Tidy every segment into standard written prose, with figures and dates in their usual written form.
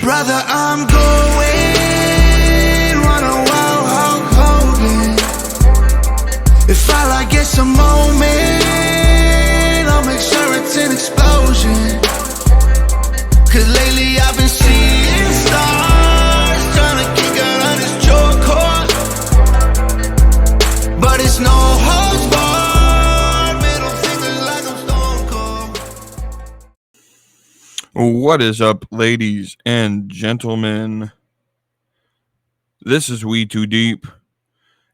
Brother, I'm going run a wild Hulk Hogan. If I like it's a moment, I'll make sure it's an explosion. Cause lately I've been seeing stars, trying to kick out on this short course. But it's no holds barred, middle fingers like I'm stone cold. What is up, ladies and gentlemen? This is WeTooDeep,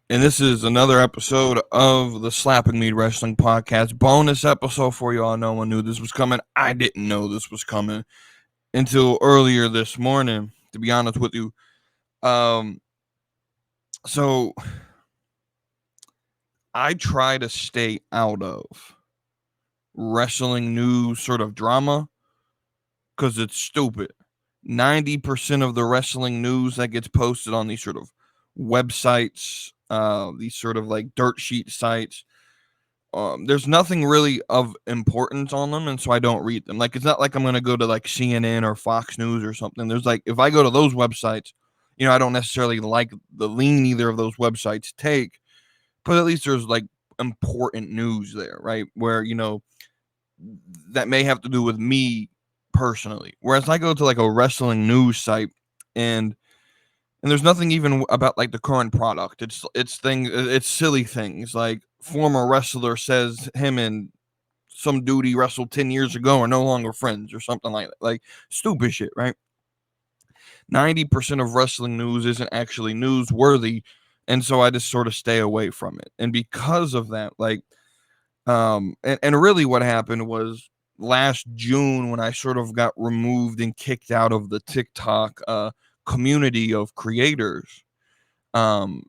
and this is another episode of the Slapping Meat Wrestling Podcast. Bonus episode for y'all. No one knew this was coming. I didn't know this was coming until earlier this morning, to be honest with you. So I try to stay out of wrestling news sort of drama because it's stupid. 90% of the wrestling news that gets posted on these sort of websites, these sort of like dirt sheet sites, there's nothing really of importance on them, and so I don't read them. Like, it's not like I'm going to go to like CNN or Fox News or something. There's like, if I go to those websites, you know, I don't necessarily like the lean either of those websites take, but at least there's like important news there, right? Where, you know, that may have to do with me personally. Whereas I go to like a wrestling news site and there's nothing even about like the current product. It's silly things like former wrestler says him and some dude he wrestled 10 years ago are no longer friends or something like that. Like stupid shit, right? 90% of wrestling news isn't actually newsworthy, and so I just sort of stay away from it. And because of that, like and really what happened was last June when I sort of got removed and kicked out of the TikTok community of creators,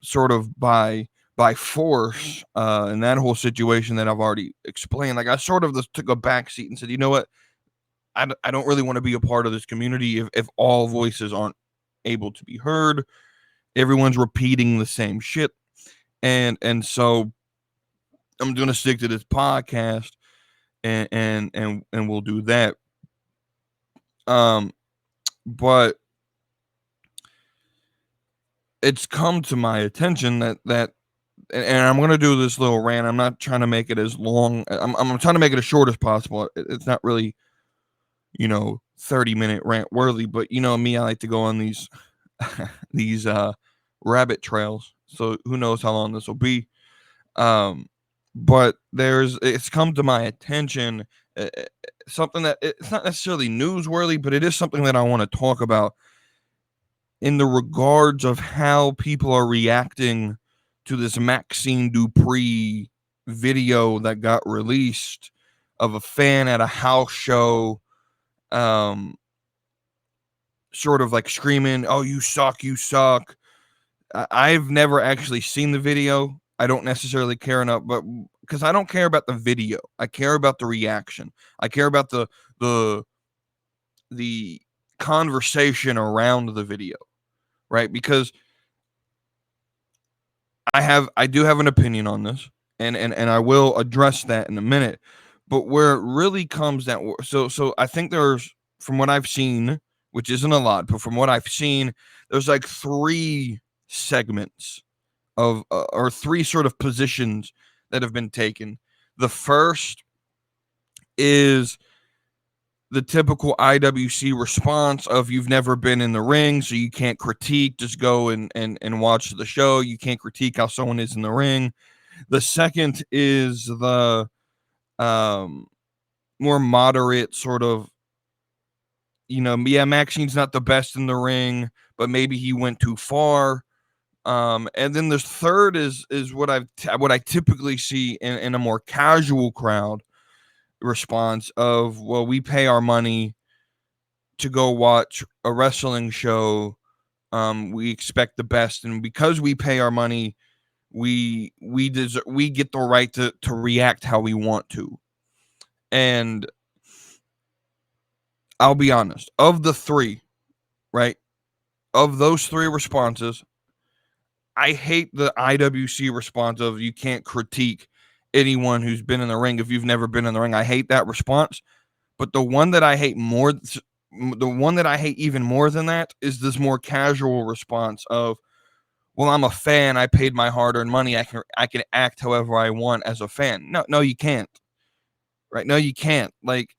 sort of by force, in that whole situation that I've already explained. Like I sort of just took a backseat and said, you know what, I don't really want to be a part of this community if all voices aren't able to be heard. Everyone's repeating the same shit, and so I'm gonna stick to this podcast. And we'll do that. But it's come to my attention that and I'm gonna do this little rant. I'm not trying to make it as long. I'm trying to make it as short as possible. It's not really, 30-minute rant worthy, but you know me, I like to go on these these rabbit trails. So who knows how long this will be. But it's come to my attention, something that it's not necessarily newsworthy, but it is something that I want to talk about in the regards of how people are reacting to this Maxine Dupri video that got released of a fan at a house show, sort of like screaming, "Oh, you suck, you suck." I've never actually seen the video. I don't necessarily care enough, but because I don't care about the video, I care about the reaction. I care about the conversation around the video, right? Because I do have an opinion on this, and I will address that in a minute. But where it really comes down, so I think there's, from what I've seen, which isn't a lot, but from what I've seen, there's like 3 segments of or 3 sort of positions that have been taken. The first is the typical IWC response of you've never been in the ring, so you can't critique, just go and watch the show. You can't critique how someone is in the ring. The second is the more moderate sort of, Maxine's not the best in the ring, but maybe he went too far. And then the third is what I typically see in a more casual crowd response of, well, we pay our money to go watch a wrestling show. We expect the best, and because we pay our money, we get the right to react how we want to. And I'll be honest, of the 3, right? Of those 3 responses, I hate the IWC response of you can't critique anyone who's been in the ring if you've never been in the ring. I hate that response. But the one that I hate more the one that I hate even more than that is this more casual response of, well, I'm a fan. I paid my hard-earned money. I can act however I want as a fan. No, you can't. Right? No, you can't. Like,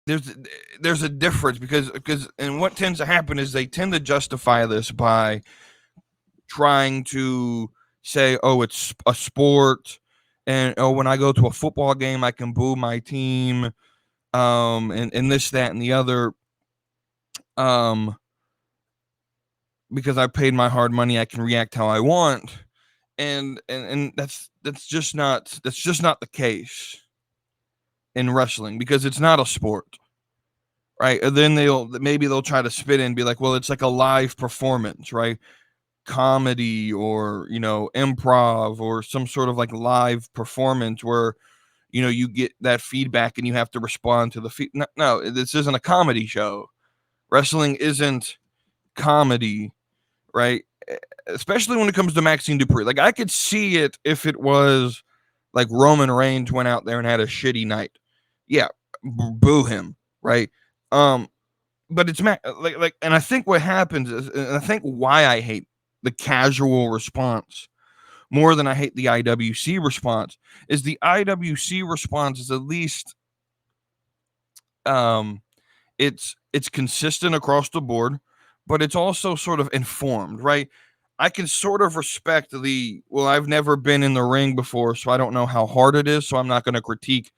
there's a difference because and what tends to happen is they tend to justify this by trying to say, oh, it's a sport, and oh, when I go to a football game, I can boo my team, and this, that, and the other, because I paid my hard money, I can react how I want, and that's just not the case in wrestling because it's not a sport, right? And then they'll try to spit in and be like, well, it's like a live performance, right? Comedy or improv or some sort of like live performance where you get that feedback and you have to respond to the no, this isn't a comedy show. Wrestling isn't comedy, right? Especially when it comes to Maxine Dupri. Like, I could see it if it was like Roman Reigns went out there and had a shitty night. Yeah, boo him, right? But it's and I think what happens is, and I think why I hate the casual response more than I hate the IWC response is the IWC response is at least it's consistent across the board, but it's also sort of informed, right? I can sort of respect well, I've never been in the ring before, so I don't know how hard it is, so I'm not going to critique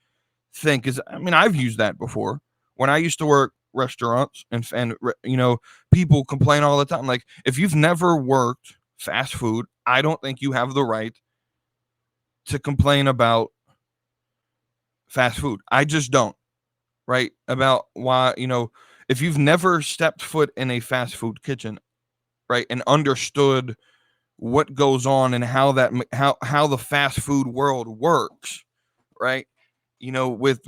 because I mean, I've used that before when I used to work restaurants and people complain all the time. Like, if you've never worked fast food, I don't think you have the right to complain about fast food. I just don't, right? About why, if you've never stepped foot in a fast food kitchen, right, and understood what goes on and how the fast food world works, right? With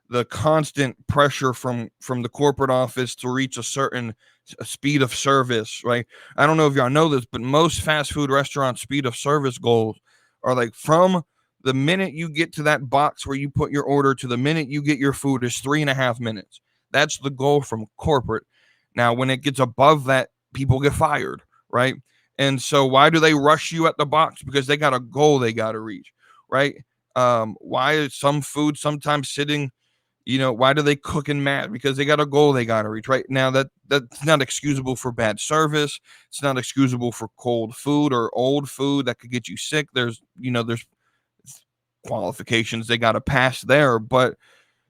the constant pressure from the corporate office to reach a certain speed of service, right? I don't know if y'all know this, but most fast food restaurant speed of service goals are like from the minute you get to that box where you put your order to the minute you get your food is 3.5 minutes. That's the goal from corporate. Now, when it gets above that, people get fired, right? And so why do they rush you at the box? Because they got a goal they got to reach, right? Why is some food sometimes sitting, why do they cook and mad? Because they got a goal they got to reach, right? Now, that's not excusable for bad service. It's not excusable for cold food or old food that could get you sick. There's qualifications they got to pass there. But,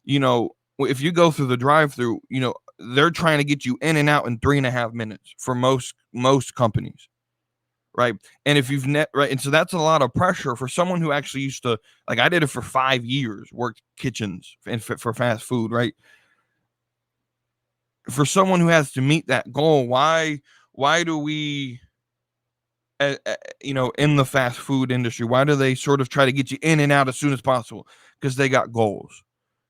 if you go through the drive-through, they're trying to get you in and out in 3.5 minutes for most companies. Right. And if you've right. And so that's a lot of pressure for someone who actually used to, like, I did it for 5 years, worked kitchens and for fast food. Right. For someone who has to meet that goal, why do we, in the fast food industry, why do they sort of try to get you in and out as soon as possible? Because they got goals,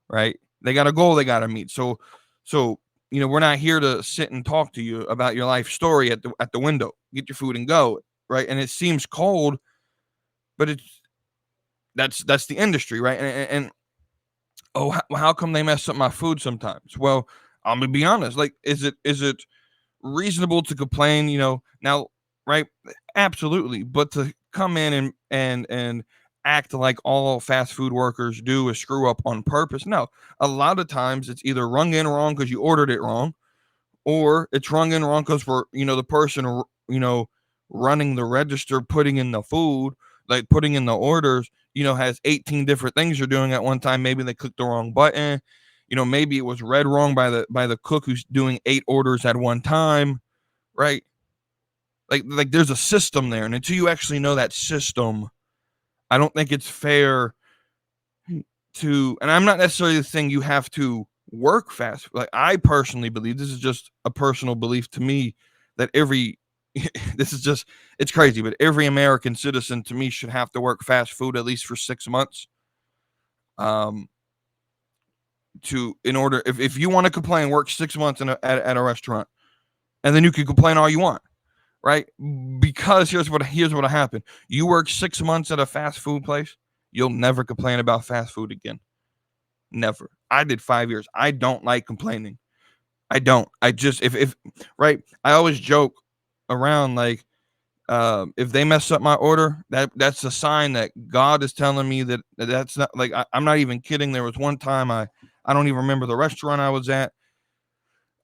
right? They got a goal they got to meet. So, we're not here to sit and talk to you about your life story at the window. Get your food and go. Right. And it seems cold, but that's the industry, right? And how come they mess up my food sometimes? Well, I'm gonna be honest. Like, is it reasonable to complain? Now, right? Absolutely. But to come in and act like all fast food workers do is screw up on purpose. No, a lot of times it's either rung in wrong because you ordered it wrong, or it's rung in wrong because the person running the register, putting in the food, like putting in the orders, has 18 different things you're doing at one time. Maybe they clicked the wrong button. Maybe it was read wrong by the cook who's doing 8 orders at one time, right? Like there's a system there, and until you actually know that system, I don't think it's fair to. And I'm not necessarily saying you have to work fast. Like, I personally believe, this is just a personal belief to me, that it's crazy, but every American citizen to me should have to work fast food at least for 6 months. If you want to complain, work 6 months at a restaurant, and then you can complain all you want, right? Because here's what will happen. You work 6 months at a fast food place, you'll never complain about fast food again. Never. I did 5 years. I don't like complaining. I don't. I just if right. I always joke around like if they mess up my order, that's a sign that God is telling me that's not like I'm not even kidding. There was one time I don't even remember the restaurant I was at.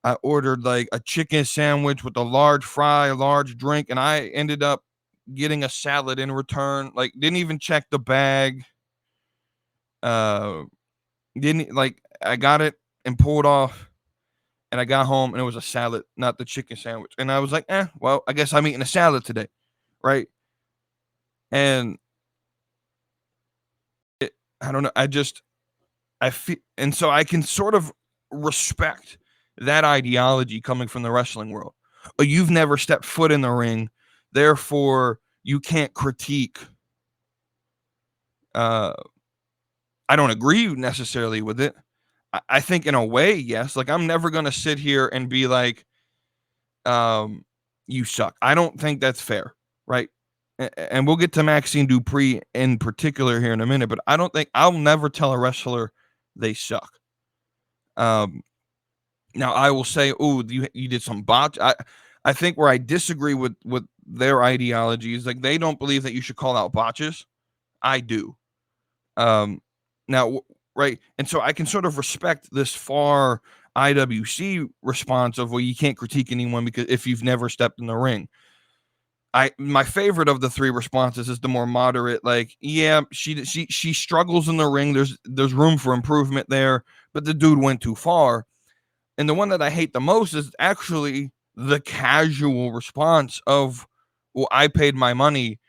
I ordered like a chicken sandwich with a large fry, a large drink, and I ended up getting a salad in return. Like didn't even check the bag. Uh didn't like I got it and pulled off and I got home and it was a salad, not the chicken sandwich. And I was like, well, I guess I'm eating a salad today. Right. And I don't know. I feel, and so I can sort of respect that ideology coming from the wrestling world. You've never stepped foot in the ring, therefore you can't critique. I don't agree necessarily with it. I think in a way, yes. Like I'm never gonna sit here and be like, you suck. I don't think that's fair, right? And we'll get to Maxine Dupri in particular here in a minute, but I don't think I'll never tell a wrestler they suck. Now I will say, oh, you did some botch. I think where I disagree with their ideology is like they don't believe that you should call out botches. I do. Now, right, and so I can sort of respect this far IWC response of well, you can't critique anyone because if you've never stepped in the ring. My favorite of the three responses is the more moderate, like, yeah, she struggles in the ring. There's room for improvement there, but the dude went too far. And the one that I hate the most is actually the casual response of, well, I paid my money.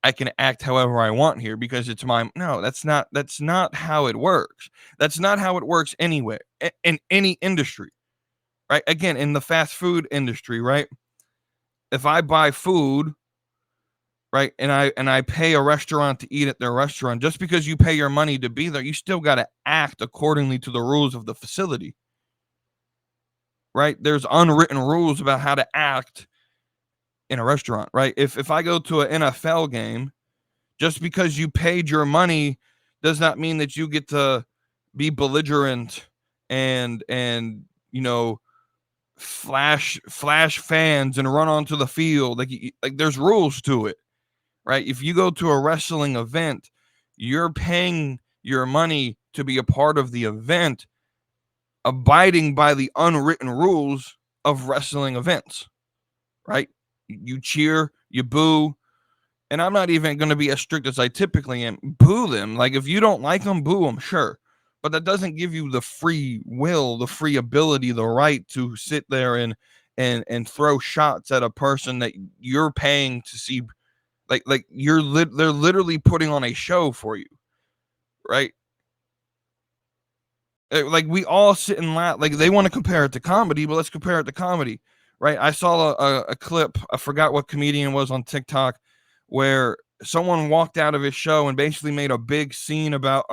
I can act however I want here because it's my no, that's not how it works. That's not how it works anywhere in any industry. Right? Again, in the fast food industry, right? If I buy food, right, and I pay a restaurant to eat at their restaurant, just because you pay your money to be there, you still got to act accordingly to the rules of the facility. Right? There's unwritten rules about how to act in a restaurant, right? If I go to an NFL game, just because you paid your money does not mean that you get to be belligerent and you know flash fans and run onto the field. Like there's rules to it, right? If you go to a wrestling event, you're paying your money to be a part of the event, abiding by the unwritten rules of wrestling events, right? You cheer, you boo, and I'm not even going to be as strict as I typically am. Boo them. Like if you don't like them, boo them, sure. But that doesn't give you the free will, the free ability, the right to sit there and throw shots at a person that you're paying to see. Like they're literally putting on a show for you, right? Like we all sit and laugh. Like they want to compare it to comedy, but let's compare it to comedy, right? I saw a clip. I forgot what comedian was on TikTok, where someone walked out of his show and basically made a big scene about,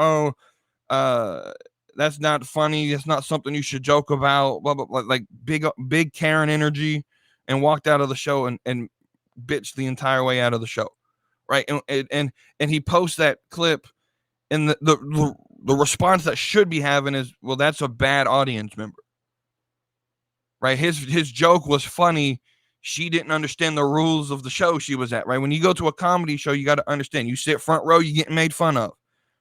that's not funny. It's not something you should joke about. Blah, blah, blah, like big Karen energy, and walked out of the show and bitched the entire way out of the show, right? And he posts that clip, and the response that should be having is, well, that's a bad audience member, right? His joke was funny. She didn't understand the rules of the show she was at, right? When you go to a comedy show, you got to understand. You sit front row, you're getting made fun of,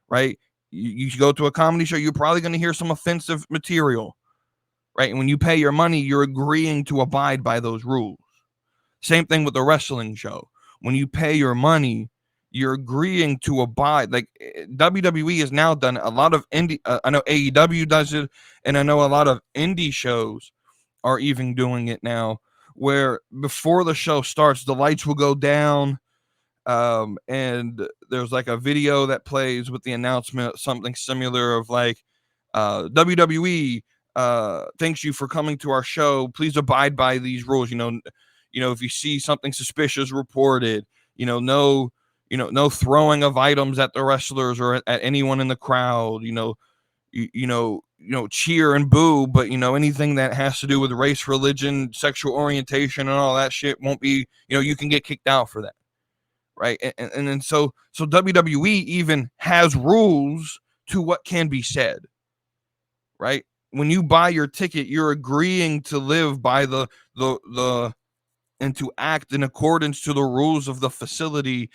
right? You go to a comedy show, you're probably going to hear some offensive material, right? And when you pay your money, you're agreeing to abide by those rules. Same thing with the wrestling show. When you pay your money, you're agreeing to abide. Like WWE has now done a lot of indie. I know AEW does it, and I know a lot of indie shows are even doing it now, where before the show starts, the lights will go down, and there's like a video that plays with the announcement, something similar of like, WWE thanks you for coming to our show. Please abide by these rules. You know, if you see something suspicious, report it. No throwing of items at the wrestlers or at anyone in the crowd. Cheer and boo, but anything that has to do with race, religion, sexual orientation, and all that shit won't be. You can get kicked out for that, right? And then so WWE even has rules to what can be said, right? When you buy your ticket, you're agreeing to live by the and to act in accordance to the rules of the facility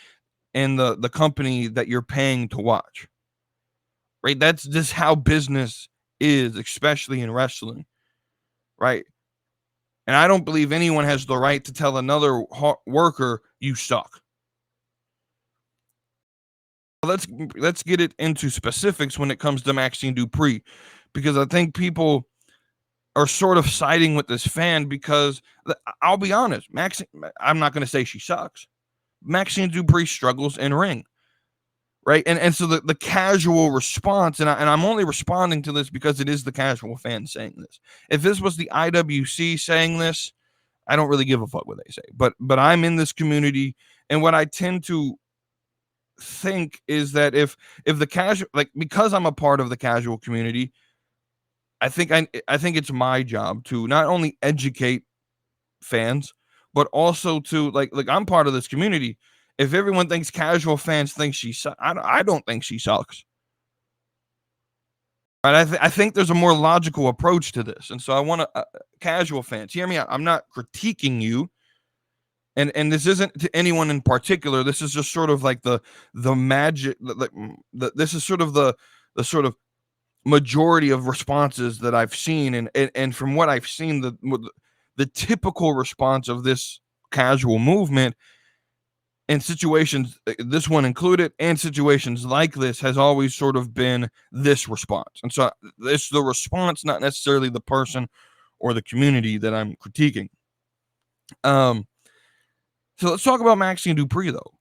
and the company that you're paying to watch, right? That's just how business is, especially in wrestling, right? And I don't believe anyone has the right to tell another worker you suck. Let's get it into specifics when it comes to Maxine Dupri, because I think people are sort of siding with this fan because I'll be honest, Maxine, I'm not going to say she sucks. Maxine Dupri struggles in ring, right? And so the casual response, and I'm only responding to this because it is the casual fan saying this. If this was the IWC saying this, I don't really give a fuck what they say. But I'm in this community, and what I tend to think is that if the casual, like, because I'm a part of the casual community, I think it's my job to not only educate fans, but also to like I'm part of this community. If everyone thinks casual fans think she sucks, I don't think she sucks. Right? I think there's a more logical approach to this, and so I want to casual fans hear me out. I'm not critiquing you, and this isn't to anyone in particular. This is just sort of like the magic. This is sort of the sort of majority of responses that I've seen, and from what I've seen, the typical response of this casual movement in situations, this one included, and situations like this, has always sort of been this response. And so it's the response, not necessarily the person or the community that I'm critiquing. So let's talk about Maxine Dupri, though,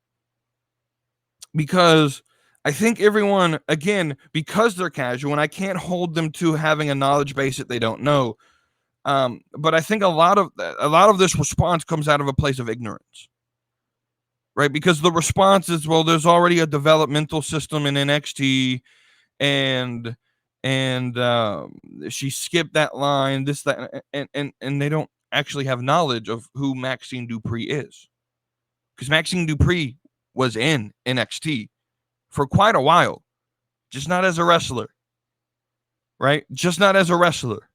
because I think everyone, again, because they're casual, and I can't hold them to having a knowledge base that they don't know. But I think a lot of this response comes out of a place of ignorance, right? Because the response is, well, there's already a developmental system in NXT, and she skipped that line, this, that, and they don't actually have knowledge of who Maxine Dupri is. Because Maxine Dupri was in NXT for quite a while, just not as a wrestler, right? Just not as a wrestler.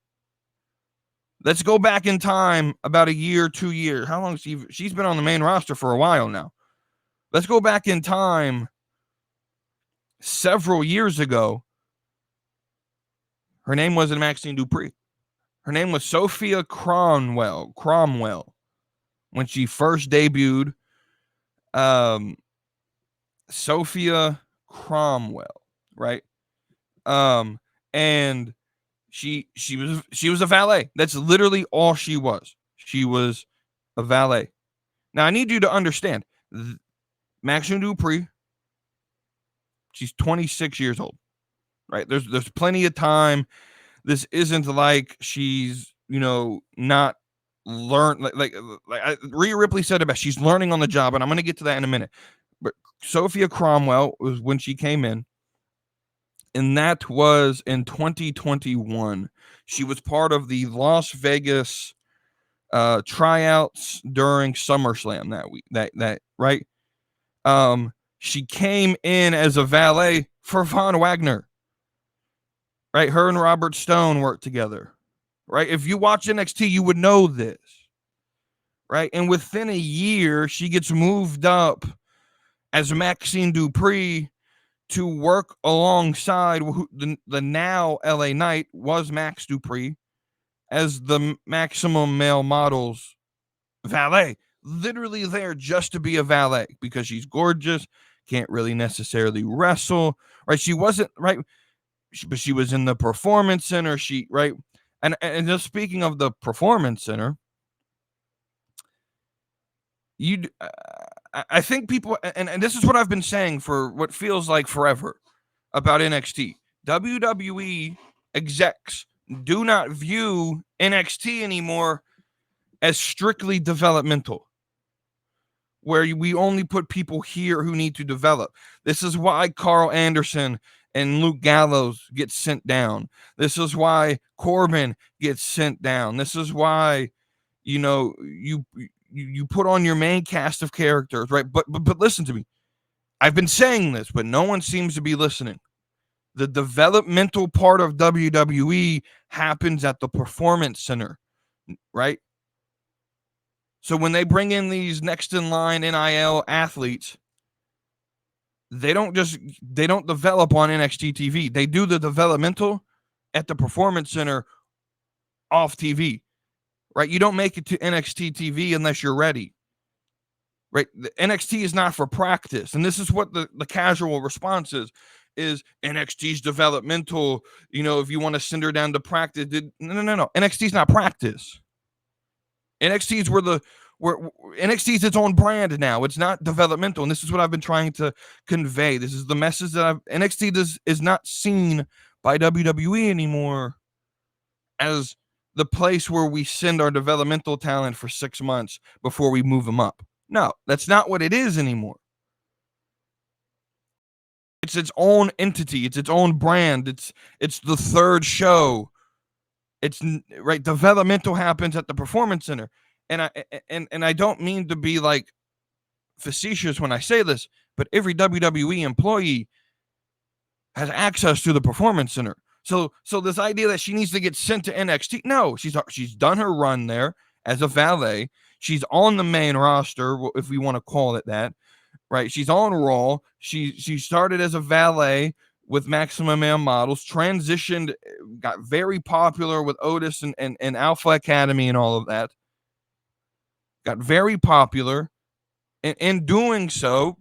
Let's go back in time about a year, 2 years. How long she's been on the main roster for a while now. Let's go back in time several years ago. Her name wasn't Maxine Dupri. Her name was Sophia Cromwell when she first debuted. Sophia Cromwell, right? And she was a valet. That's literally all she was. She was a valet. Now I need you to understand, Maxine Dupri, she's 26 years old, right? There's plenty of time. This isn't like she's, not learned. Like Rhea Ripley said about, she's learning on the job, and I'm going to get to that in a minute. But Sophia Cromwell was when she came in, and that was in 2021. She was part of the Las Vegas tryouts during SummerSlam that week. That right? She came in as a valet for Von Wagner. Right? Her and Robert Stone worked together. Right? If you watch NXT, you would know this. Right? And within a year, she gets moved up as Maxine Dupri to work alongside the now LA Knight was Max Dupri as the Maximum Male Models valet. Literally there just to be a valet because she's gorgeous, can't really necessarily wrestle, right? She wasn't, right? But she was in the Performance Center, right? And just speaking of the Performance Center, I think people, and this is what I've been saying for what feels like forever about NXT. WWE execs do not view NXT anymore as strictly developmental, where we only put people here who need to develop. This is why Carl Anderson and Luke Gallows get sent down. This is why Corbin gets sent down. This is why, you put on your main cast of characters, right? But listen to me. I've been saying this, but no one seems to be listening. The developmental part of WWE happens at the Performance Center, right? So when they bring in these next in line NIL athletes, they don't develop on NXT TV. They do the developmental at the Performance Center off TV, right? You don't make it to NXT TV unless you're ready, right? The NXT is not for practice. And this is what the casual response is NXT's developmental, if you want to send her down to practice. No. NXT is not practice. NXT is where NXT is its own brand now. It's not developmental. And this is what I've been trying to convey. This is the message that NXT is not seen by WWE anymore as the place where we send our developmental talent for 6 months before we move them up. No, that's not what it is anymore. It's its own entity. It's its own brand. It's the third show. It's right. Developmental happens at the Performance Center. And I don't mean to be like facetious when I say this, but every WWE employee has access to the Performance Center. So this idea that she needs to get sent to NXT, no, she's done her run there as a valet. She's on the main roster, if we want to call it that, right? She's on Raw. She started as a valet with Maximum Male Models, transitioned, got very popular with Otis and Alpha Academy and all of that. Got very popular. And in doing so,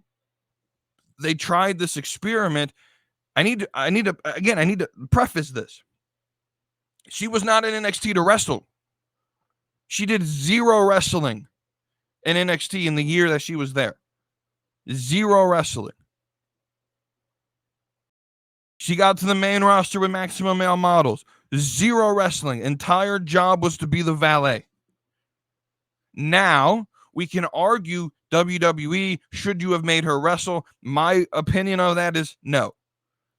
they tried this experiment. I need to preface this. She was not in NXT to wrestle. She did 0 wrestling in NXT in the year that she was there. 0 wrestling. She got to the main roster with Maximum Male Models. 0 wrestling. Entire job was to be the valet. Now, we can argue WWE, should you have made her wrestle? My opinion of that is no.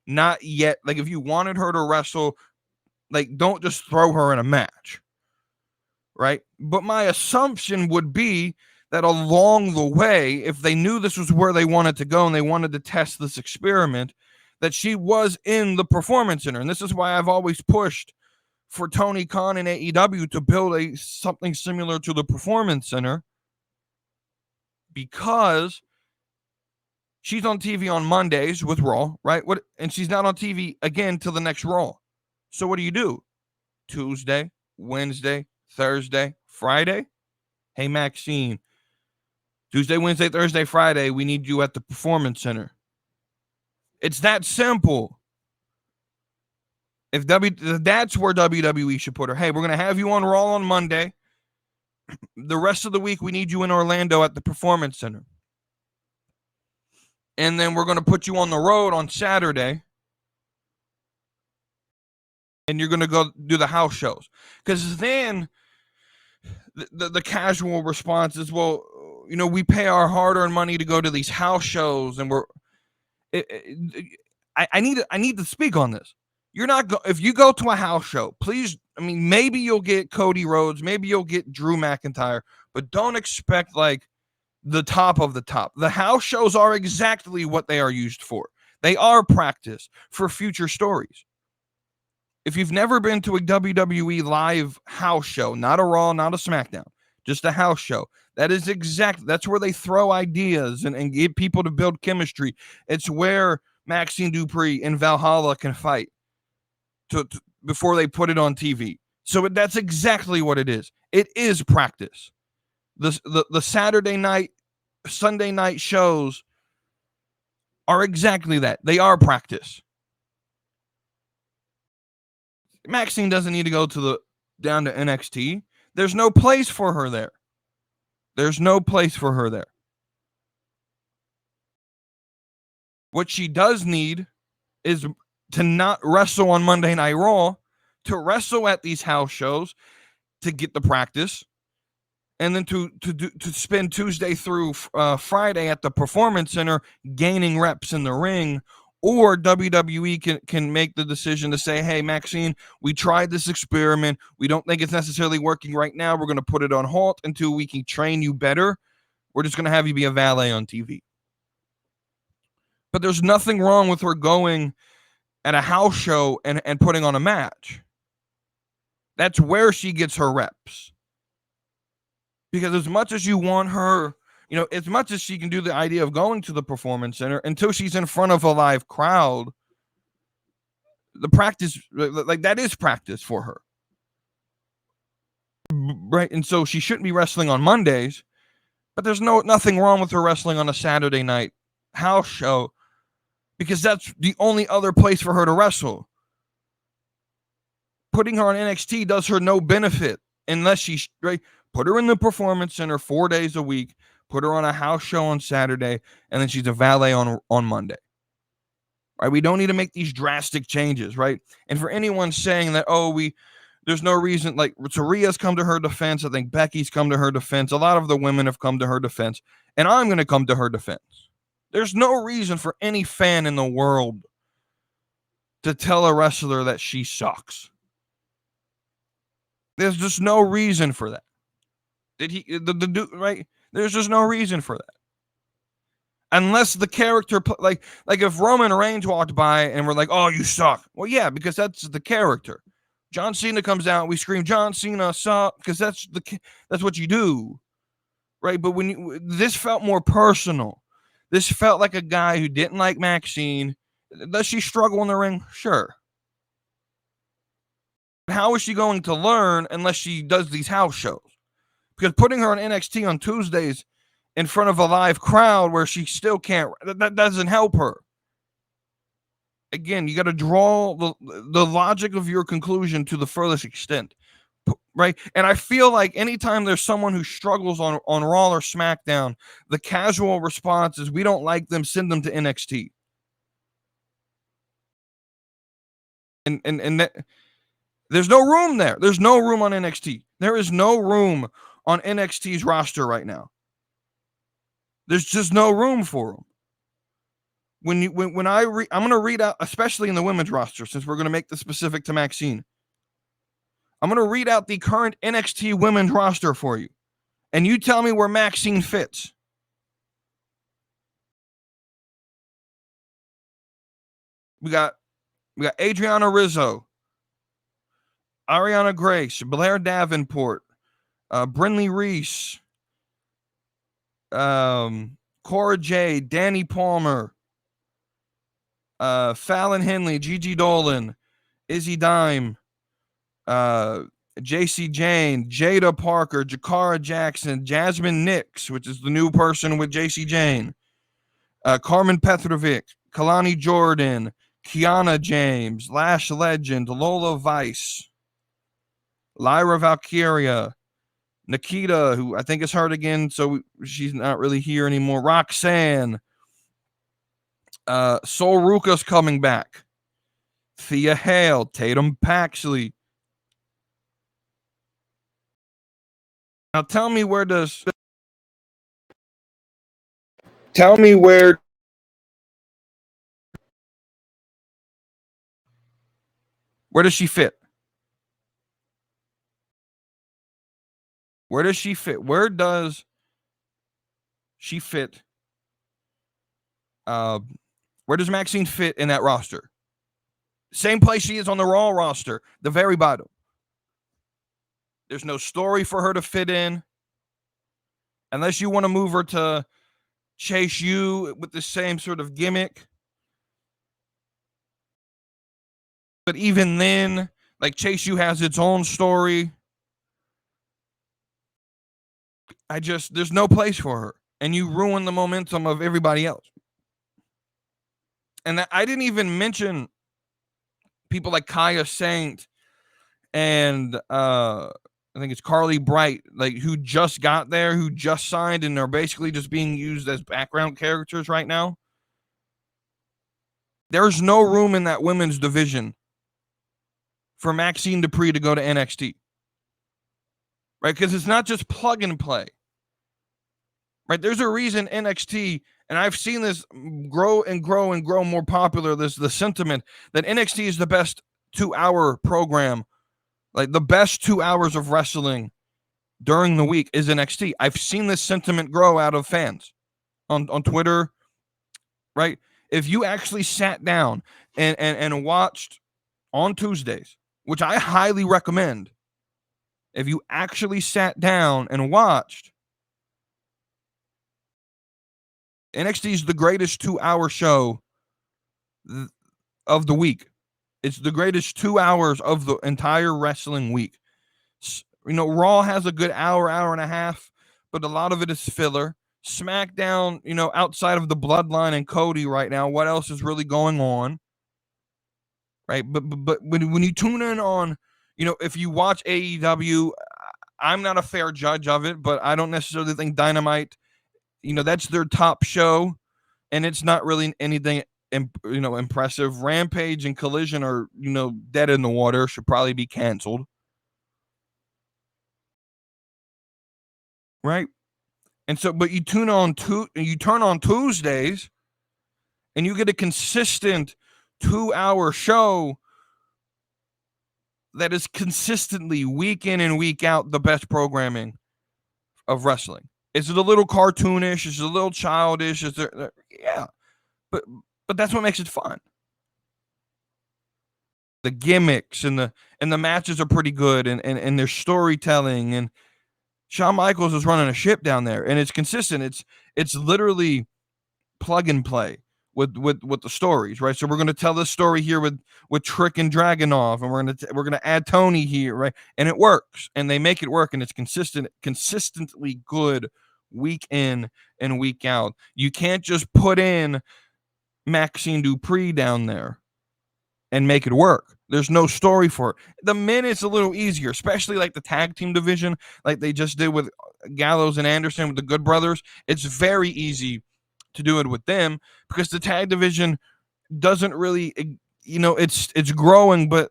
Not yet. Like, if you wanted her to wrestle, like, don't just throw her in a match. Right? But my assumption would be that along the way, if they knew this was where they wanted to go and they wanted to test this experiment, that she was in the Performance Center. And this is why I've always pushed for Tony Khan and AEW to build something similar to the Performance Center, because she's on TV on Mondays with Raw, right? And she's not on TV again till the next Raw. So what do? Tuesday, Wednesday, Thursday, Friday? Hey, Maxine, Tuesday, Wednesday, Thursday, Friday, we need you at the Performance Center. It's that simple. That's where WWE should put her. Hey, we're going to have you on Raw on Monday. The rest of the week, we need you in Orlando at the Performance Center. And then we're going to put you on the road on Saturday. And you're going to go do the house shows. Because then the casual response is, well, we pay our hard-earned money to go to these house shows, and I need to speak on this. If you go to a house show, please, maybe you'll get Cody Rhodes, maybe you'll get Drew McIntyre, but don't expect like the top of the top. The house shows are exactly what they are used for. They are practice for future stories. If you've never been to a WWE live house show, not a Raw, not a SmackDown, just a house show, that's where they throw ideas and get people to build chemistry. It's where Maxine Dupri and Valhalla can fight before they put it on TV. So that's exactly what it is. It is practice. The Saturday night, Sunday night shows are exactly that. They are practice. Maxine doesn't need to go down to NXT. There's no place for her there. There's no place for her there. What she does need is to not wrestle on Monday Night Raw, to wrestle at these house shows, to get the practice, and then to spend Tuesday through Friday at the Performance Center gaining reps in the ring. Or WWE can make the decision to say, hey, Maxine, we tried this experiment. We don't think it's necessarily working right now. We're going to put it on halt until we can train you better. We're just going to have you be a valet on TV. But there's nothing wrong with her going at a house show and putting on a match. That's where she gets her reps. Because as much as you want her, as much as she can do the idea of going to the performance center, until she's in front of a live crowd, the practice, like that is practice for her. Right. And so she shouldn't be wrestling on Mondays, but there's nothing wrong with her wrestling on a Saturday night house show, because that's the only other place for her to wrestle. Putting her on NXT does her no benefit unless she's right. Put her in the performance center 4 days a week, put her on a house show on Saturday, and then she's a valet on Monday. Right? We don't need to make these drastic changes, right? And for anyone saying that, there's no reason, like Taria's come to her defense. I think Becky's come to her defense. A lot of the women have come to her defense, and I'm going to come to her defense. There's no reason for any fan in the world to tell a wrestler that she sucks. There's just no reason for that. Right? There's just no reason for that. Unless the character, like if Roman Reigns walked by and we're like, oh, you suck. Well, yeah, because that's the character. John Cena comes out, we scream, John Cena suck, because that's what you do. Right? But this felt more personal. This felt like a guy who didn't like Maxine. Does she struggle in the ring? Sure. How is she going to learn unless she does these house shows? Because putting her on NXT on Tuesdays in front of a live crowd where she still can't, that doesn't help her. Again, you got to draw the logic of your conclusion to the furthest extent. Right? And I feel like anytime there's someone who struggles on Raw or SmackDown, the casual response is, we don't like them, send them to NXT. And that, there's no room there. There's no room on NXT. There is no room on NXT's roster right now. There's just no room for them. I'm going to read out, especially in the women's roster, since we're going to make this specific to Maxine. I'm going to read out the current NXT women's roster for you, and you tell me where Maxine fits. We got Adriana Rizzo, Ariana Grace, Blair Davenport, Brinley Reese, Cora Jade, Danny Palmer, Fallon Henley, Gigi Dolan, Izzy Dime, JC Jane, Jada Parker, Jakara Jackson, Jasmine Nix, which is the new person with JC Jane, Carmen Petrovic, Kalani Jordan, Kiana James, Lash Legend, Lola Vice, Lyra Valkyria, Nikita, who I think is hurt again, so she's not really here anymore, Roxanne, Sol Ruka's coming back, Thea Hale, Tatum Paxley. Now tell me where does she fit? Where does she fit? Where does she fit? Where does Maxine fit in that roster? Same place she is on the Raw roster, the very bottom. There's no story for her to fit in. Unless you want to move her to Chase U with the same sort of gimmick. But even then, like, Chase U has its own story. There's no place for her. And you ruin the momentum of everybody else. And I didn't even mention people like Kaya Saint and I think it's Carly Bright, like, who just got there, who just signed, and they're basically just being used as background characters right now. There's no room in that women's division for Maxine Dupri to go to NXT. Right? Because it's not just plug and play. Right? There's a reason NXT, and I've seen this grow and grow and grow more popular, the sentiment that NXT is the best 2-hour program. Like, the best 2 hours of wrestling during the week is NXT. I've seen this sentiment grow out of fans on Twitter, right? if you actually sat down and watched on Tuesdays, which I highly recommend, if you actually sat down and watched, NXT is the greatest 2-hour show of the week. It's the greatest 2 hours of the entire wrestling week. Raw has a good hour and a half, but a lot of it is filler. SmackDown, outside of the Bloodline and Cody right now, what else is really going on? Right? But when you tune in on, if you watch AEW, I'm not a fair judge of it, but I don't necessarily think Dynamite, that's their top show, and it's not really anything impressive. Rampage and Collision are, dead in the water, should probably be canceled. Right? And so, but you turn on Tuesdays and you get a consistent 2-hour show that is consistently week in and week out the best programming of wrestling. Is it a little cartoonish? Is it a little childish? Is there? Yeah, but that's what makes it fun. The gimmicks and the matches are pretty good, and their storytelling, and Shawn Michaels is running a ship down there, and it's consistent. It's literally plug and play with the stories, right? So we're going to tell this story here with Trick and Dragunov, and we're going to add Tony here, right? And it works, and they make it work, and it's consistently good week in and week out. You can't just put in Maxine Dupri down there and make it work. There's no story for it. The men, it's a little easier, especially like the tag team division, like they just did with Gallows and Anderson with the Good Brothers. It's very easy to do it with them because the tag division doesn't really, it's growing, but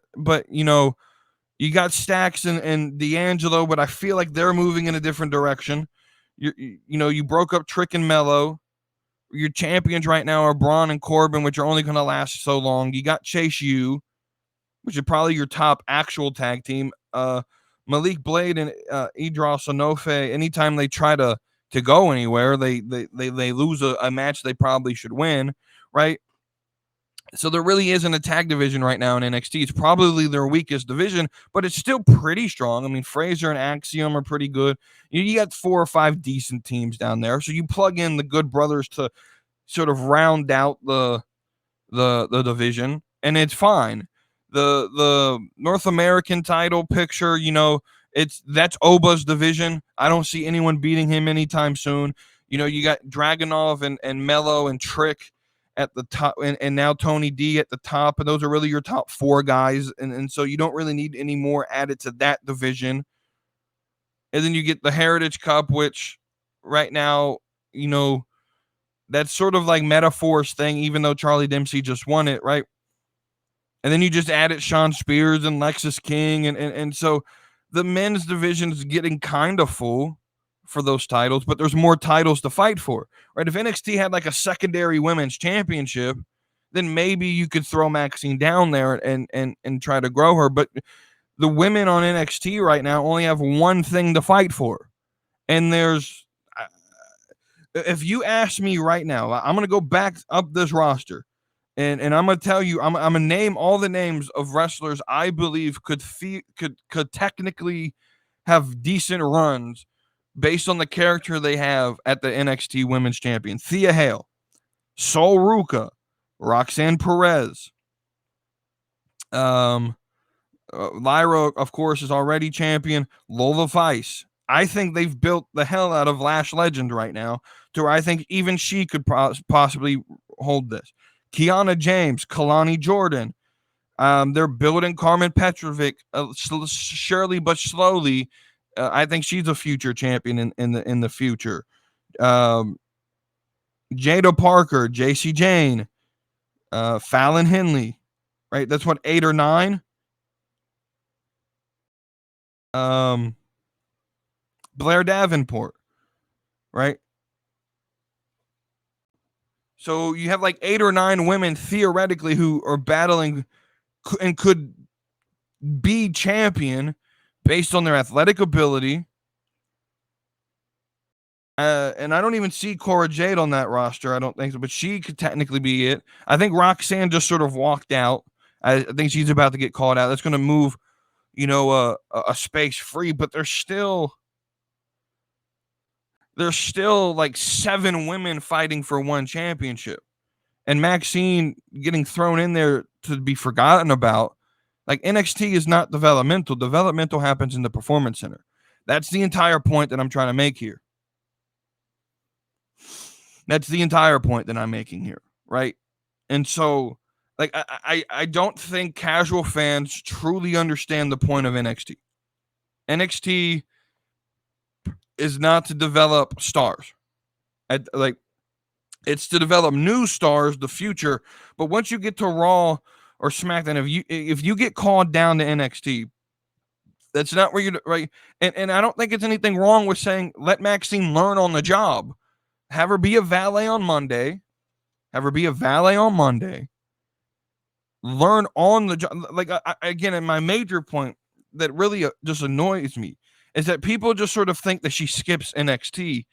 you got Stax and D'Angelo, but I feel like they're moving in a different direction. You broke up Trick and Mello. Your champions right now are Braun and Corbin, which are only going to last so long. You got Chase U, which is probably your top actual tag team. Malik Blade and Idris Sanofe, anytime they try to go anywhere, they lose a match they probably should win, right? So there really isn't a tag division right now in NXT. It's probably their weakest division, but it's still pretty strong. I mean, Fraser and Axiom are pretty good. You got 4 or 5 decent teams down there. So you plug in the Good Brothers to sort of round out the division, and it's fine. The North American title picture, that's Oba's division. I don't see anyone beating him anytime soon. You got Dragunov and Mello and Trick at the top, and now Tony D at the top, and those are really your top 4 guys, and so you don't really need any more added to that division. And then you get the Heritage Cup, which right now, that's sort of like Metaphor's thing, even though Charlie Dempsey just won it, right? And then you just added Sean Spears and Lexus King, and so the men's division is getting kind of full for those titles, but there's more titles to fight for, right? If NXT had like a secondary women's championship, then maybe you could throw Maxine down there and try to grow her. But the women on NXT right now only have one thing to fight for, and there's, if you ask me right now, I'm going to go back up this roster, and I'm going to tell you, I'm going to name all the names of wrestlers I believe could technically have decent runs based on the character they have at the NXT Women's Champion. Thea Hale, Sol Ruca, Roxanne Perez, Lyra, of course, is already champion. Lola Vice. I think they've built the hell out of Lash Legend right now to where I think even she could possibly hold this. Kiana James, Kalani Jordan. They're building Carmen Petrovic surely but slowly. I think she's a future champion in the future. Jada Parker, JC Jane, Fallon Henley, right? That's what, 8 or 9. Blair Davenport, right? So you have like 8 or 9 women theoretically who are battling and could be champion based on their athletic ability, And I don't even see Cora Jade on that roster. I don't think so, but she could technically be it. I think Roxanne just sort of walked out. I think she's about to get called out. That's going to move, a space free, but there's still like 7 women fighting for one championship, and Maxine getting thrown in there to be forgotten about. Like, NXT is not developmental. Developmental happens in the Performance Center. That's the entire point that I'm trying to make here. That's the entire point that I'm making here, right? And so, like, I don't think casual fans truly understand the point of NXT. NXT is not to develop stars. It's to develop new stars, the future. But once you get to Raw or SmackDown, if you get called down to NXT, that's not where you're right. And I don't think it's anything wrong with saying let Maxine learn on the job. Have her be a valet on Monday. Learn on the job. Like, again, and my major point that really just annoys me is that people just sort of think that she skips NXT.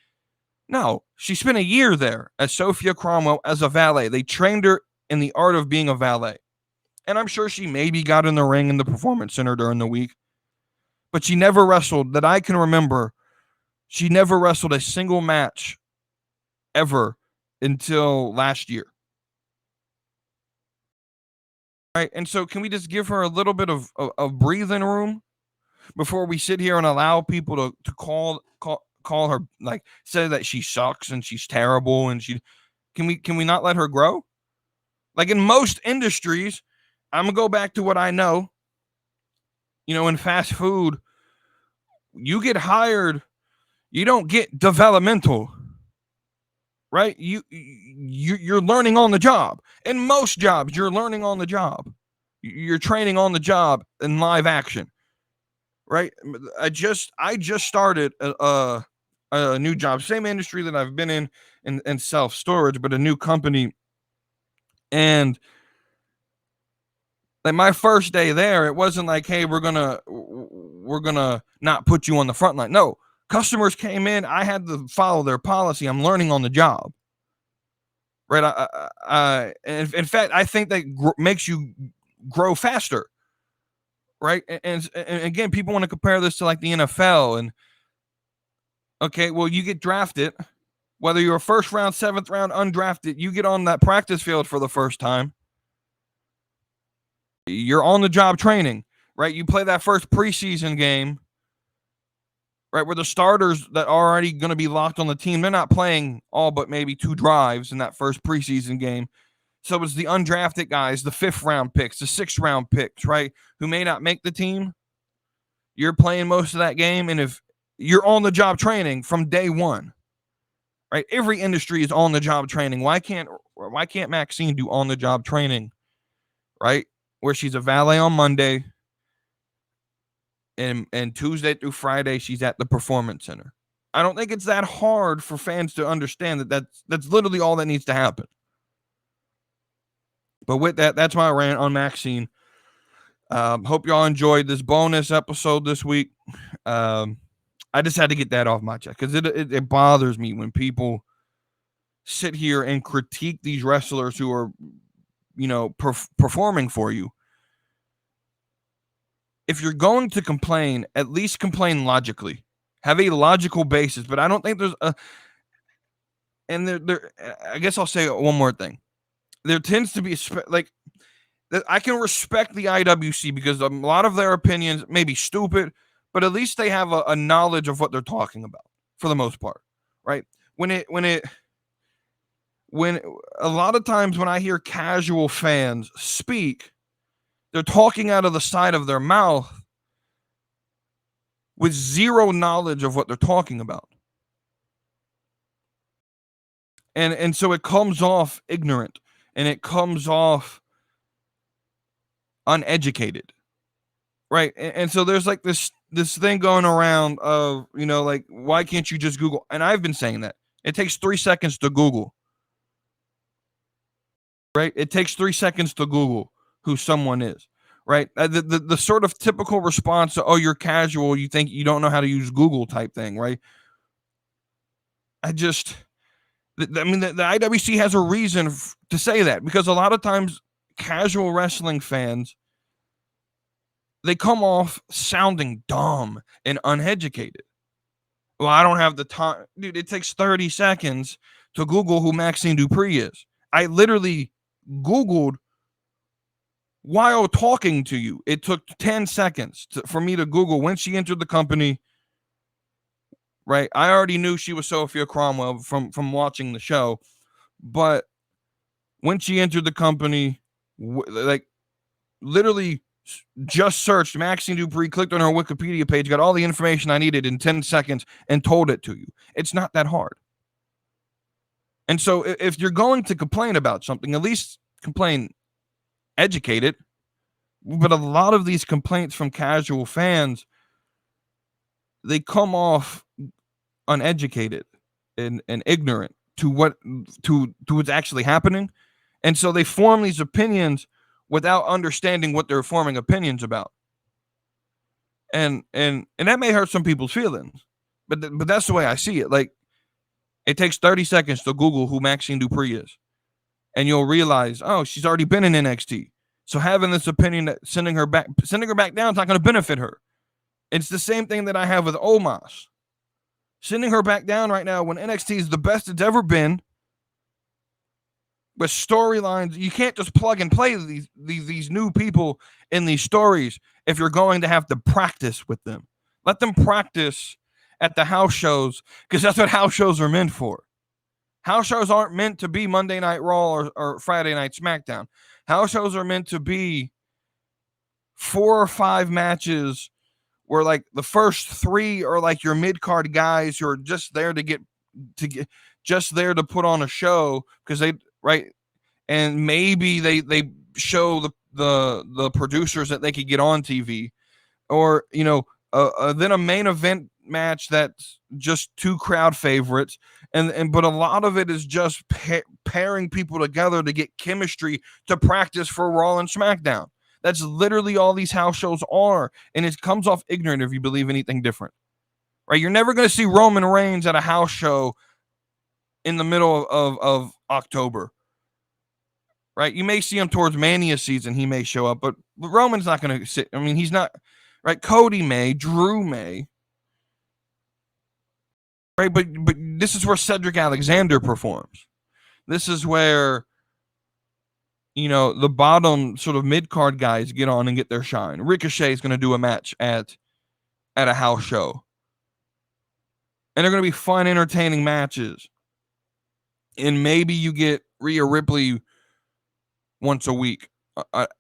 No, she spent a year there as Sophia Cromwell as a valet. They trained her in the art of being a valet. And I'm sure she maybe got in the ring in the Performance Center during the week. But she never wrestled, that I can remember, she never wrestled a single match ever until last year. Right? And so can we just give her a little bit of breathing room before we sit here and allow people to call her, like, say that she sucks and she's terrible and can we not let her grow? Like, in most industries, I'm gonna go back to what I know. In fast food, you get hired, you don't get developmental, right? You're learning on the job. In most jobs, you're learning on the job. You're training on the job in live action, right? I just started a new job, same industry that I've been in self-storage, but a new company. And like, my first day there, it wasn't like, hey, we're gonna not put you on the front line. No, customers came in, I had to follow their policy. I'm learning on the job, right? In fact, I think that makes you grow faster, right? And again, people want to compare this to like the NFL, and okay, well, you get drafted, whether you're a first round, 7th round, undrafted, you get on that practice field for the first time. You're on the job training, right? You play that first preseason game, right, where the starters that are already going to be locked on the team, they're not playing all but maybe 2 drives in that first preseason game. So it's the undrafted guys, the 5th round picks, the 6th round picks, right, who may not make the team. You're playing most of that game, and if you're on the job training from day one, right? Every industry is on the job training. Why can't Maxine do on the job training, right? Where she's a valet on Monday, and Tuesday through Friday she's at the Performance Center. I don't think it's that hard for fans to understand that's literally all that needs to happen. But with that, that's my rant on Maxine. Hope y'all enjoyed this bonus episode this week. I just had to get that off my chest because it bothers me when people sit here and critique these wrestlers who are, performing for you. If you're going to complain, at least complain logically. Have a logical basis. But I don't think there's a. And there. I guess I'll say one more thing. There tends to be like, I can respect the IWC because a lot of their opinions may be stupid, but at least they have a knowledge of what they're talking about for the most part, right? When a lot of times when I hear casual fans speak, they're talking out of the side of their mouth with zero knowledge of what they're talking about. And so it comes off ignorant, and it comes off uneducated, right? And so there's like this thing going around of, like, why can't you just Google? And I've been saying that. It takes 3 seconds to Google, right? It takes 3 seconds to Google who someone is, right? The sort of typical response to, oh, you're casual, you think you don't know how to use Google type thing, right? I mean, the IWC has a reason to say that, because a lot of times casual wrestling fans, they come off sounding dumb and uneducated. Well, I don't have the time. Dude, it takes 30 seconds to Google who Maxine Dupri is. I literally Googled while talking to you. It took 10 seconds for me to Google when she entered the company. Right. I already knew she was Sophia Cromwell from watching the show. But when she entered the company, like literally just searched Maxine Dupri, clicked on her Wikipedia page, got all the information I needed in 10 seconds and told it to you. It's not that hard. And so if you're going to complain about something, at least complain educated. But a lot of these complaints from casual fans, they come off uneducated and ignorant to what's actually happening. And so they form these opinions without understanding what they're forming opinions about. And that may hurt some people's feelings, but that's the way I see it. Like, it takes 30 seconds to Google who Maxine Dupri is, and you'll realize, oh, she's already been in NXT. So having this opinion that sending her back down is not going to benefit her. It's the same thing that I have with Omos. Sending her back down right now when NXT is the best it's ever been, with storylines, you can't just plug and play these new people in these stories if you're going to have to practice with them. Let them practice at the house shows, because that's what house shows are meant for. House shows aren't meant to be Monday Night Raw or Friday Night SmackDown. House shows are meant to be 4 or 5 matches where like the first 3 are like your mid-card guys who are just there just there to put on a show, because they right, and maybe they show the producers that they could get on TV, or then a main event match that's just 2 crowd favorites, but a lot of it is just pairing people together to get chemistry to practice for Raw and SmackDown. That's literally all these house shows are, and it comes off ignorant if you believe anything different. Right? You're never going to see Roman Reigns at a house show in the middle of October. Right? You may see him towards Mania season. He may show up, but Roman's not going to sit. I mean, he's not. Right? Cody may, Drew may. Right? But this is where Cedric Alexander performs. This is where, the bottom sort of mid-card guys get on and get their shine. Ricochet is going to do a match at a house show. And they're going to be fun, entertaining matches. And maybe you get Rhea Ripley once a week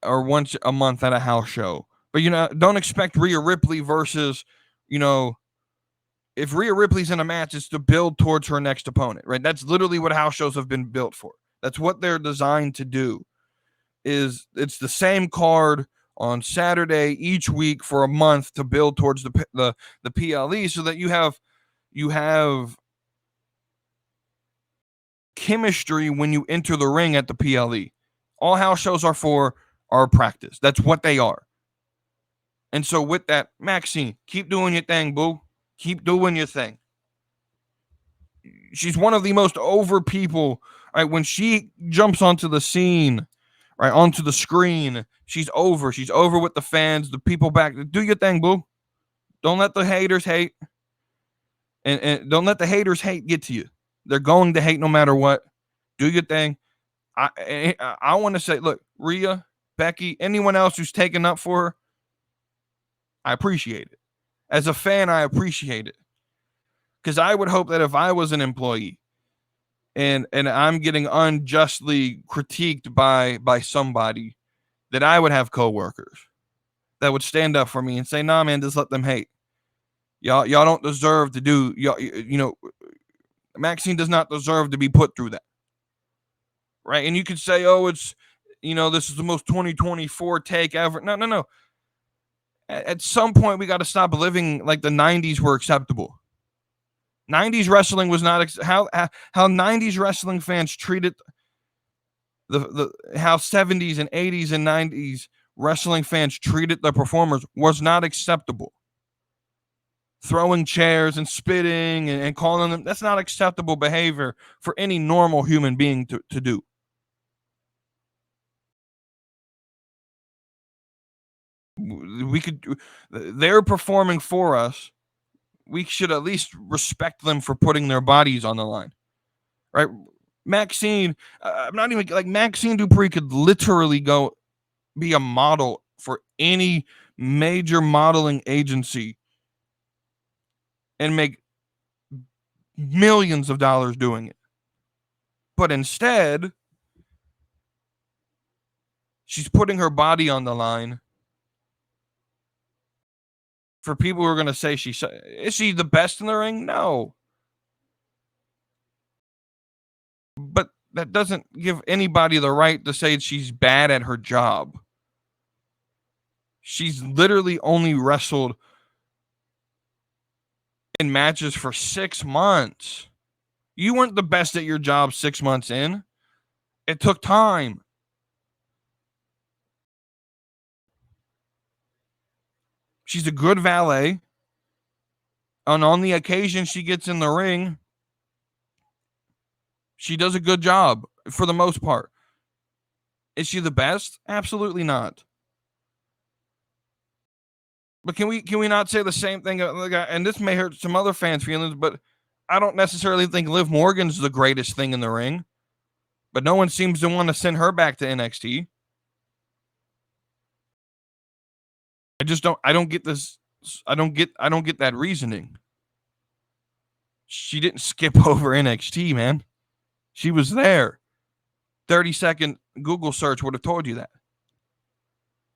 or once a month at a house show. But, don't expect Rhea Ripley versus, if Rhea Ripley's in a match, it's to build towards her next opponent, right? That's literally what house shows have been built for. That's what they're designed to do. It's the same card on Saturday each week for a month to build towards the PLE, so that you have chemistry when you enter the ring at the PLE. All house shows are for are practice. That's what they are. And so with that, Maxine, keep doing your thing, boo. Keep doing your thing. She's one of the most over people. Right? When she jumps onto the scene, right, onto the screen, she's over. She's over with the fans, the people back. Do your thing, boo. Don't let the haters hate. And don't let the haters hate get to you. They're going to hate no matter what. Do your thing. I want to say, look, Rhea, Becky, anyone else who's taken up for her, I appreciate it. As a fan, I appreciate it. Because I would hope that if I was an employee and I'm getting unjustly critiqued by somebody, that I would have coworkers that would stand up for me and say, nah, man, just let them hate. Y'all don't deserve to do, Maxine does not deserve to be put through that. Right? And you could say, oh, it's, this is the most 2024 take ever. No. At some point, we got to stop living like the 90s were acceptable. 90s wrestling was not how 90s wrestling fans treated how 70s and 80s and 90s wrestling fans treated the performers was not acceptable. throwing chairs and spitting and calling them. That's not acceptable behavior for any normal human being to do. They're performing for us. We should at least respect them for putting their bodies on the line, right? Maxine, I'm not even like Maxine Dupri could literally go be a model for any major modeling agency and make millions of dollars doing it. But instead, she's putting her body on the line for people who are going to say is she the best in the ring? No. But that doesn't give anybody the right to say she's bad at her job. She's literally only wrestled in matches for 6 months. You weren't the best at your job 6 months in. It took time. She's a good valet. And on the occasion she gets in the ring, she does a good job for the most part. Is she the best? Absolutely not. But can we not say the same thing? And this may hurt some other fans' feelings, but I don't necessarily think Liv Morgan's the greatest thing in the ring. But no one seems to want to send her back to NXT. I don't get this. I don't get that reasoning. She didn't skip over NXT, man. She was there. 30-second Google search would have told you that.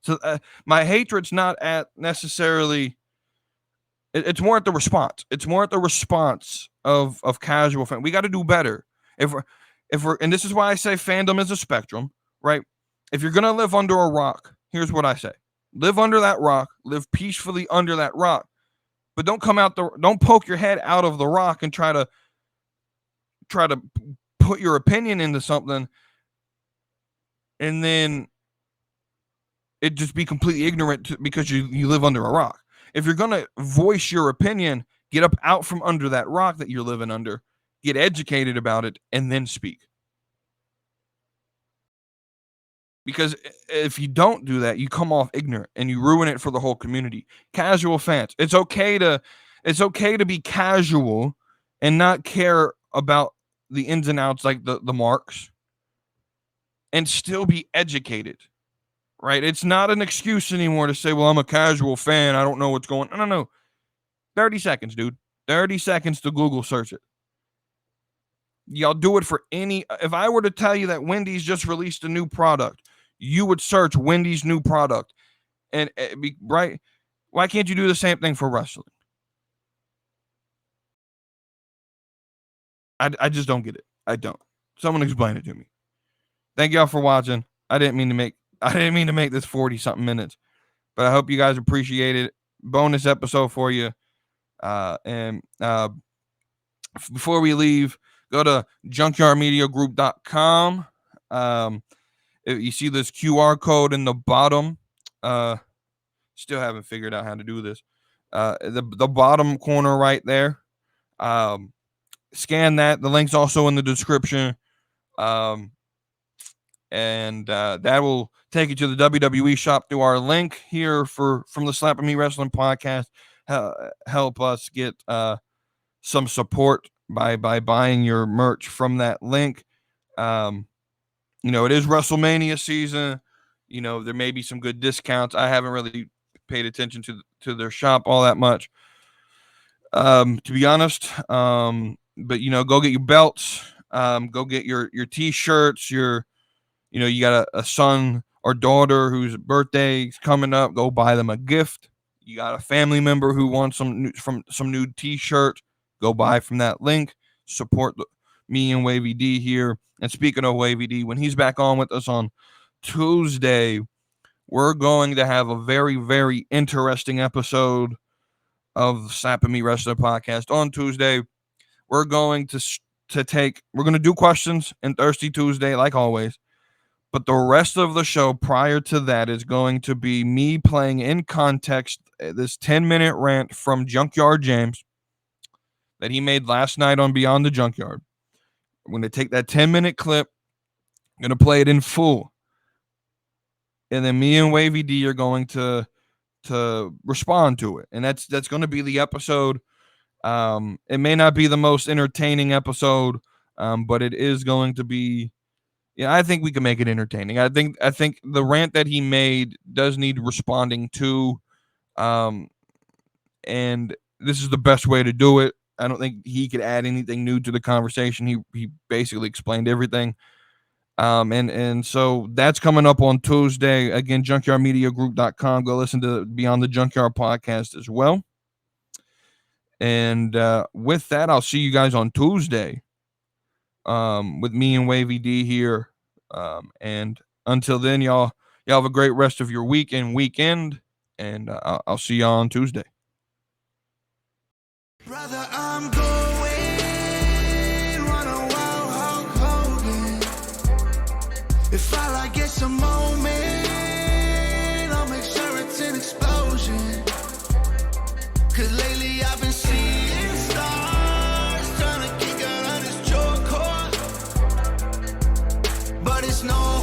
So my hatred's not at necessarily. It's more at the response. It's more at the response of casual fans. We got to do better. If we're, and this is why I say fandom is a spectrum, right? If you're gonna live under a rock, here's what I say: live under that rock, live peacefully under that rock, but don't poke your head out of the rock and try to put your opinion into something, and then it just be completely ignorant because you live under a rock. If you're gonna voice your opinion, get up out from under that rock that you're living under, get educated about it, and then speak. Because if you don't do that, you come off ignorant and you ruin it for the whole community. Casual fans, it's okay to be casual and not care about the ins and outs, like the marks, and still be educated, right? It's not an excuse anymore to say, well, I'm a casual fan, I don't know what's going on. No. 30 seconds, dude. 30 seconds to Google search it. Y'all do it for any. If I were to tell you that Wendy's just released a new product, you would search Wendy's new product, and right. Why can't you do the same thing for wrestling? I just don't get it. I don't. Someone explain it to me. Thank y'all for watching. I didn't mean to make this 40 something minutes, but I hope you guys appreciate it. Bonus episode for you. Before we leave, go to junkyardmediagroup.com. You see this QR code in the bottom. Still haven't figured out how to do this. The bottom corner right there. Scan that. The link's also in the description. And that will take you to the WWE shop through our link here from the Slap of Me Wrestling podcast. Help us get some support by buying your merch from that link. It is WrestleMania season. There may be some good discounts. I haven't really paid attention to their shop all that much, to be honest. But go get your belts. Go get your t-shirts. You got a son or daughter whose birthday is coming up. Go buy them a gift. You got a family member who wants some new t-shirts. Go buy from that link. Support me and Wavy D here. And speaking of Wavy D, when he's back on with us on Tuesday, we're going to have a very, very interesting episode of the Slap of Me Wrestler podcast on Tuesday. We're going to do questions in Thirsty Tuesday, like always. But the rest of the show prior to that is going to be me playing in context this 10-minute rant from Junkyard James that he made last night on Beyond the Junkyard. I'm going to take that 10-minute clip, I'm going to play it in full. And then me and Wavy D are going to respond to it. And that's going to be the episode. It may not be the most entertaining episode, but it is going to be. Yeah, I think we can make it entertaining. I think the rant that he made does need responding to, and this is the best way to do it. I don't think he could add anything new to the conversation. He basically explained everything. And so that's coming up on Tuesday. Again, junkyardmediagroup.com. Go listen to Beyond the Junkyard podcast as well. And with that, I'll see you guys on Tuesday. With me and Wavy D here. And until then, y'all have a great rest of your week and weekend. And I'll see y'all on Tuesday. Brother, I'm going run a wild Hulk Hogan. If all I get's a moment, I'll make sure it's an explosion. 'Cause lately I've been seeing stars, trying to kick out of this chokehold. But it's no